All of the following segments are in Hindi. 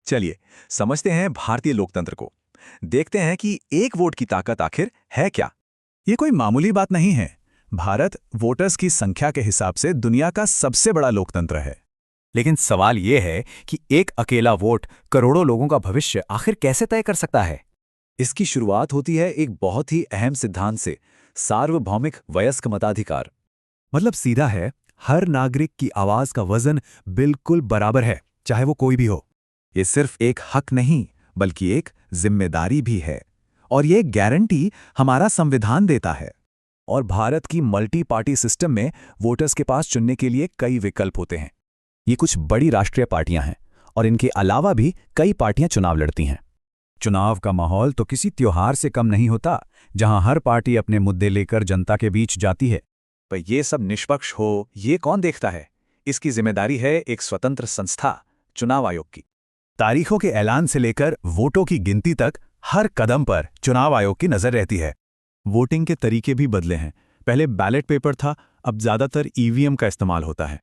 चलिए समझते हैं भारतीय लोकतंत्र को। देखते हैं कि एक वोट की ताकत आखिर है क्या। ये कोई मामूली बात नहीं है। भारत वोटर्स की संख्या के हिसाब से दुनिया का सबसे बड़ा लोकतंत्र है। लेकिन सवाल ये है कि एक अकेला वोट करोड़ों लोगों का भविष्य आखिर कैसे तय कर सकता है। इसकी शुरुआत होती है एक बहुत ही अहम सिद्धांत से, सार्वभौमिक वयस्क मताधिकार। मतलब सीधा है, हर नागरिक की आवाज का वजन बिल्कुल बराबर है, चाहे वो कोई भी हो। ये सिर्फ एक हक नहीं बल्कि एक जिम्मेदारी भी है, और ये गारंटी हमारा संविधान देता है। और भारत की मल्टी पार्टी सिस्टम में वोटर्स के पास चुनने के लिए कई विकल्प होते हैं। ये कुछ बड़ी राष्ट्रीय पार्टियां हैं और इनके अलावा भी कई पार्टियां चुनाव लड़ती हैं। चुनाव का माहौल तो किसी त्योहार से कम नहीं होता, जहां हर पार्टी अपने मुद्दे लेकर जनता के बीच जाती है। पर ये सब निष्पक्ष हो, ये कौन देखता है? इसकी जिम्मेदारी है एक स्वतंत्र संस्था, चुनाव आयोग की। तारीखों के ऐलान से लेकर वोटों की गिनती तक हर कदम पर चुनाव आयोग की नजर रहती है। वोटिंग के तरीके भी बदले हैं। पहले बैलेट पेपर था, अब ज्यादातर ईवीएम का इस्तेमाल होता है।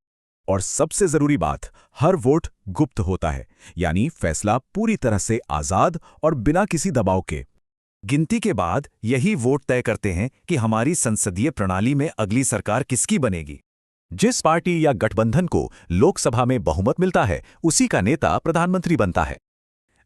और सबसे जरूरी बात, हर वोट गुप्त होता है, यानी फैसला पूरी तरह से आजाद और बिना किसी दबाव के। गिनती के बाद यही वोट तय करते हैं कि हमारी संसदीय प्रणाली में अगली सरकार किसकी बनेगी। जिस पार्टी या गठबंधन को लोकसभा में बहुमत मिलता है, उसी का नेता प्रधानमंत्री बनता है।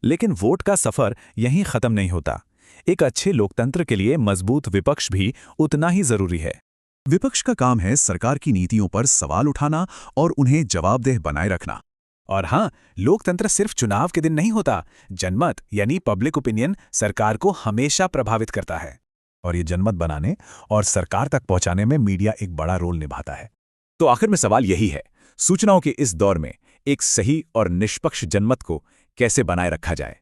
लेकिन वोट का सफर यहीं खत्म नहीं होता। एक अच्छे लोकतंत्र के लिए मजबूत विपक्ष भी उतना ही जरूरी है। विपक्ष का काम है सरकार की नीतियों पर सवाल उठाना और उन्हें जवाबदेह बनाए रखना। और हां, लोकतंत्र सिर्फ चुनाव के दिन नहीं होता। जनमत यानी पब्लिक ओपिनियन सरकार को हमेशा प्रभावित करता है। और ये जनमत बनाने और सरकार तक पहुंचाने में मीडिया एक बड़ा रोल निभाता है। तो आखिर में सवाल यही है, सूचनाओं के इस दौर में एक सही और निष्पक्ष जनमत को कैसे बनाए रखा जाए।